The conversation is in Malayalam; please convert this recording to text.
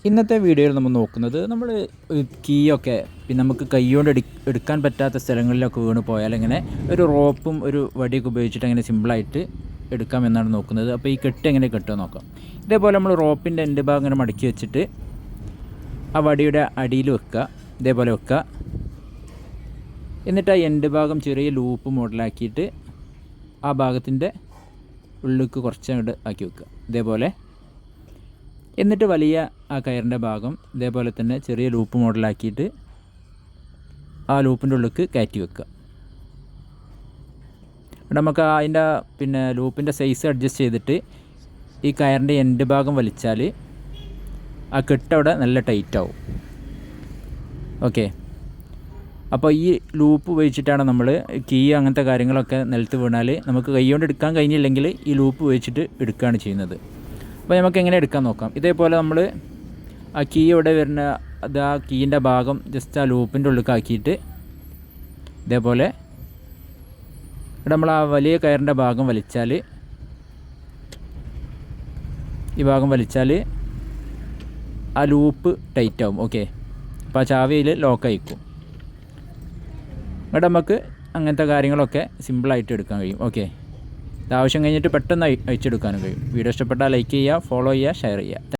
ഇന്നത്തെ വീഡിയോയിൽ നമ്മൾ നോക്കുന്നത് നമ്മൾ കീയൊക്കെ പിന്നെ നമുക്ക് കൈകൊണ്ട് എടുക്കാൻ പറ്റാത്ത സ്ഥലങ്ങളിലൊക്കെ വീണ് പോയാൽ ഇങ്ങനെ ഒരു റോപ്പും ഒരു വടിയൊക്കെ ഉപയോഗിച്ചിട്ട് അങ്ങനെ സിമ്പിളായിട്ട് എടുക്കാമെന്നാണ് നോക്കുന്നത്. അപ്പോൾ ഈ കെട്ട് എങ്ങനെ കെട്ടുക നോക്കാം. ഇതേപോലെ നമ്മൾ റോപ്പിൻ്റെ എൻഡ് ഭാഗം ഇങ്ങനെ മടക്കി വെച്ചിട്ട് ആ വടിയുടെ അടിയിൽ വെക്കുക, ഇതേപോലെ വെക്കുക. എന്നിട്ട് ആ എൻഡ് ഭാഗം ചെറിയ ലൂപ്പ് മോഡലാക്കിയിട്ട് ആ ഭാഗത്തിൻ്റെ ഉള്ളിലേക്ക് കുറച്ച് അങ്ങോട്ട് ആക്കി വെക്കുക, ഇതേപോലെ. എന്നിട്ട് വലിയ ആ കയറിൻ്റെ ഭാഗം ഇതേപോലെ തന്നെ ചെറിയ ലൂപ്പ് മോഡലാക്കിയിട്ട് ആ ലൂപ്പിൻ്റെ ഉള്ളിലേക്ക് കയറ്റി വെക്കുക. ഇവിടെ നമുക്ക് അതിൻ്റെ പിന്നെ ലൂപ്പിൻ്റെ സൈസ് അഡ്ജസ്റ്റ് ചെയ്തിട്ട് ഈ കയറിൻ്റെ എൻഡ് ഭാഗം വലിച്ചാൽ ആ കെട്ടവിടെ നല്ല ടൈറ്റാവും. ഓക്കെ, അപ്പോൾ ഈ ലൂപ്പ് ഉപയോഗിച്ചിട്ടാണ് നമ്മൾ കീ അങ്ങനത്തെ കാര്യങ്ങളൊക്കെ നിലത്ത് വീണാൽ നമുക്ക് കൈകൊണ്ട് എടുക്കാൻ കഴിഞ്ഞില്ലെങ്കിൽ ഈ ലൂപ്പ് ഉപയോഗിച്ചിട്ട് എടുക്കുകയാണ് ചെയ്യുന്നത്. അപ്പോൾ നമുക്ക് എങ്ങനെ എടുക്കാൻ നോക്കാം. ഇതേപോലെ നമ്മൾ ആ കീ ഇവിടെ വരുന്ന അത് ആ കീൻ്റെ ഭാഗം ജസ്റ്റ് ആ ലൂപ്പിൻ്റെ ഉള്ളിലേക്കാക്കിയിട്ട് ഇതേപോലെ ഇവിടെ നമ്മൾ ആ വലിയ കയറിൻ്റെ ഭാഗം വലിച്ചാൽ ഈ ഭാഗം വലിച്ചാൽ ആ ലൂപ്പ് ടൈറ്റാവും. ഓക്കെ, അപ്പോൾ ആ ചാവിയിൽ ലോക്കായിക്കും. ഇവിടെ നമുക്ക് അങ്ങനത്തെ കാര്യങ്ങളൊക്കെ സിമ്പിളായിട്ട് എടുക്കാൻ കഴിയും. ഓക്കെ, ഇത് ആവശ്യം കഴിഞ്ഞിട്ട് പെട്ടെന്ന് അയച്ചെടുക്കാനും കഴിയും. വീഡിയോ ഇഷ്ടപ്പെട്ടാൽ ലൈക്ക് ചെയ്യുക, ഫോളോ ചെയ്യുക, ഷെയർ ചെയ്യുക.